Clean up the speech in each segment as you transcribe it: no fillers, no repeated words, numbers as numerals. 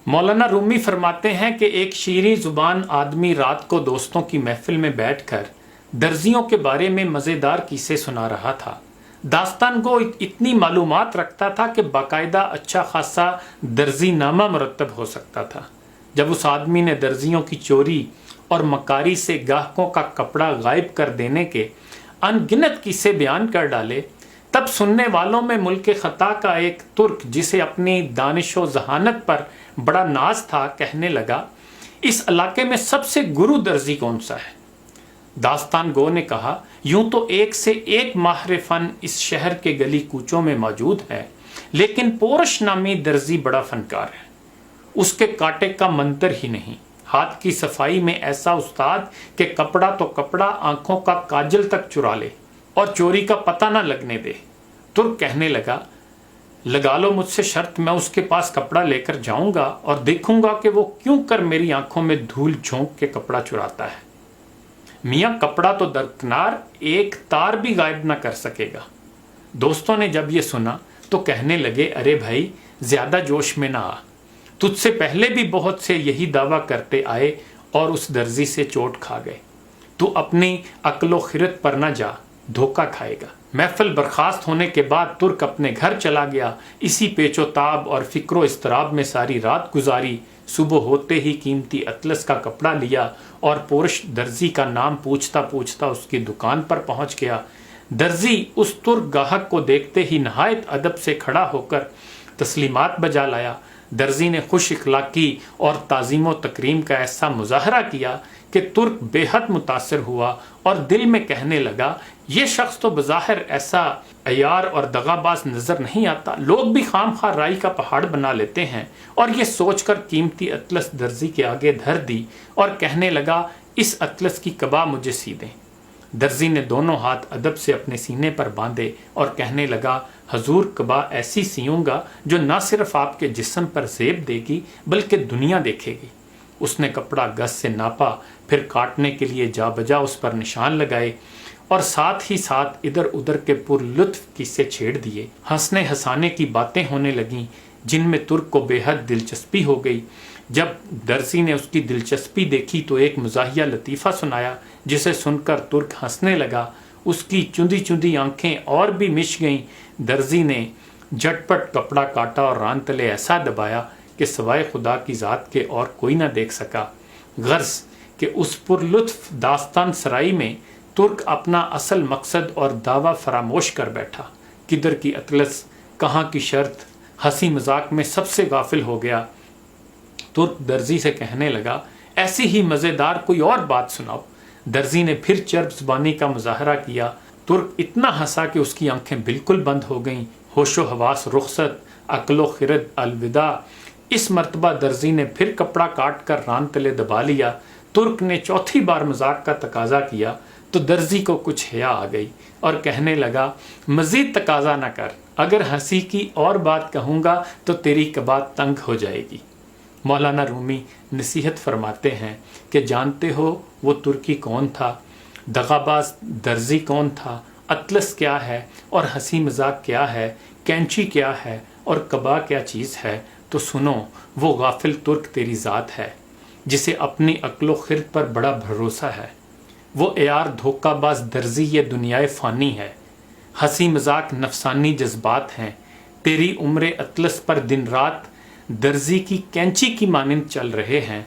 مولانا رومی فرماتے ہیں کہ ایک شیریں زبان آدمی رات کو دوستوں کی محفل میں بیٹھ کر درزیوں کے بارے میں مزیدار قصے سنا رہا تھا۔ داستان گو اتنی معلومات رکھتا تھا کہ باقاعدہ اچھا خاصا درزی نامہ مرتب ہو سکتا تھا۔ جب اس آدمی نے درزیوں کی چوری اور مکاری سے گاہکوں کا کپڑا غائب کر دینے کے ان گنت قصے بیان کر ڈالے، تب سننے والوں میں ملک خطا کا ایک ترک جسے اپنی دانش و ذہانت پر بڑا ناز تھا کہنے لگا، اس علاقے میں سب سے گرو درزی کون سا ہے؟ داستان گو نے کہا، یوں تو ایک سے ایک ماہر فن اس شہر کے گلی کوچوں میں موجود ہے، لیکن پورش نامی درزی بڑا فنکار ہے۔ اس کے کاٹے کا منتر ہی نہیں، ہاتھ کی صفائی میں ایسا استاد کہ کپڑا تو کپڑا آنکھوں کا کاجل تک چرا لے اور چوری کا پتہ نہ لگنے دے۔ ترک کہنے لگا، لگا لو مجھ سے شرط، میں اس کے پاس کپڑا لے کر جاؤں گا اور دیکھوں گا کہ وہ کیوں کر میری آنکھوں میں دھول جھونک کے کپڑا چراتا ہے۔ میاں کپڑا تو درکنار ایک تار بھی غائب نہ کر سکے گا۔ دوستوں نے جب یہ سنا تو کہنے لگے، ارے بھائی زیادہ جوش میں نہ آ، تجھ سے پہلے بھی بہت سے یہی دعویٰ کرتے آئے اور اس درزی سے چوٹ کھا گئے، تو اپنی عقل و خرد پر نہ جا، دھوکہ کھائے گا۔ محفل برخاست ہونے کے بعد ترک اپنے گھر چلا گیا، اسی پیچ و تاب اور فکر و اضطراب میں ساری رات گزاری۔ صبح ہوتے ہی قیمتی اطلس کا کپڑا لیا اور پورش درزی کا نام پوچھتا پوچھتا اس کی دکان پر پہنچ گیا۔ درزی اس ترک گاہک کو دیکھتے ہی نہایت ادب سے کھڑا ہو کر تسلیمات بجا لایا۔ درزی نے خوش اخلاقی اور تعظیم و تکریم کا ایسا مظاہرہ کیا کہ ترک بے حد متاثر ہوا اور دل میں کہنے لگا، یہ شخص تو بظاہر ایسا عیار اور دغاباز نظر نہیں آتا، لوگ بھی خام خواہ رائی کا پہاڑ بنا لیتے ہیں۔ اور یہ سوچ کر قیمتی اطلس درزی کے آگے دھر دی اور کہنے لگا، اس اطلس کی قبا مجھے سی دیں۔ درزی نے دونوں ہاتھ ادب سے اپنے سینے پر باندھے اور کہنے لگا، حضور قبا ایسی سیوں گا جو نہ صرف آپ کے جسم پر زیب دے گی بلکہ دنیا دیکھے گی۔ اس نے کپڑا گز سے ناپا، پھر کاٹنے کے لیے جا بجا اس پر نشان لگائے اور ساتھ ہی ساتھ ادھر ادھر کے پر لطف قصے چھیڑ دیے۔ ہنسنے ہنسانے کی باتیں ہونے لگیں جن میں ترک کو بے حد دلچسپی ہو گئی۔ جب درزی نے اس کی دلچسپی دیکھی تو ایک مزاحیہ لطیفہ سنایا جسے سن کر ترک ہنسنے لگا۔ اس کی چندی چندی آنکھیں اور بھی مچ گئیں۔ درزی نے جھٹ پٹ کپڑا کاٹا اور ران تلے ایسا دبایا کہ سوائے خدا کی ذات کے اور کوئی نہ دیکھ سکا۔ غرض کہ اس پر لطف داستان سرائی میں ترک اپنا اصل مقصد اور دعویٰ فراموش کر بیٹھا۔ کدھر کی اطلس، کہاں کی شرط، ہنسی مذاق میں سب سے غافل ہو گیا۔ ترک درزی سے کہنے لگا، ایسی ہی مزیدار کوئی اور بات سناؤ۔ درزی نے پھر چرب زبانی کا مظاہرہ کیا۔ ترک اتنا ہنسا کہ اس کی آنکھیں بالکل بند ہو گئیں۔ ہوش و حواس رخصت، عقل و خرد الوداع۔ اس مرتبہ درزی نے پھر کپڑا کاٹ کر ران تلے دبا لیا۔ ترک نے چوتھی بار مذاق کا تقاضا کیا تو درزی کو کچھ حیا آ گئی اور کہنے لگا، مزید تقاضا نہ کر، اگر ہنسی کی اور بات کہوں گا تو تیری قبا تنگ ہو جائے گی۔ مولانا رومی نصیحت فرماتے ہیں کہ جانتے ہو وہ ترکی کون تھا، دغاباز درزی کون تھا، اطلس کیا ہے اور ہنسی مذاق کیا ہے، کینچی کیا ہے اور قبا کیا چیز ہے، تو سنو، وہ غافل ترک تیری ذات ہے جسے اپنی عقل و خرد پر بڑا بھروسہ ہے۔ وہ عیار دھوکہ باز درزی یہ دنیائے فانی ہے، ہنسی مذاق نفسانی جذبات ہیں۔ تیری عمر اطلس پر دن رات درزی کی کینچی کی مانند چل رہے ہیں۔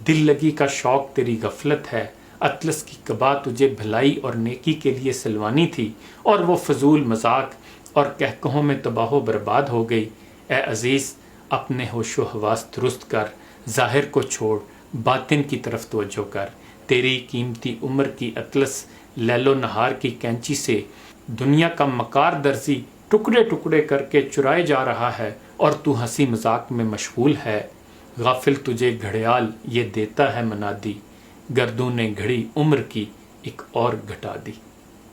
دل لگی کا شوق تیری غفلت ہے۔ اطلس کی قبا تجھے بھلائی اور نیکی کے لیے سلوانی تھی اور وہ فضول مذاق اور کہکہوں میں تباہ و برباد ہو گئی۔ اے عزیز، اپنے ہوش و حواس درست کر، ظاہر کو چھوڑ، باطن کی طرف توجہ کر۔ تیری قیمتی عمر کی اطلس لیل و نہار کی کینچی سے دنیا کا مکار درزی ٹکڑے ٹکڑے کر کے چرائے جا رہا ہے اور تو ہنسی مذاق میں مشغول ہے۔ غافل تجھے گھڑیال یہ دیتا ہے منادی، گردوں نے گھڑی عمر کی ایک اور گھٹا دی۔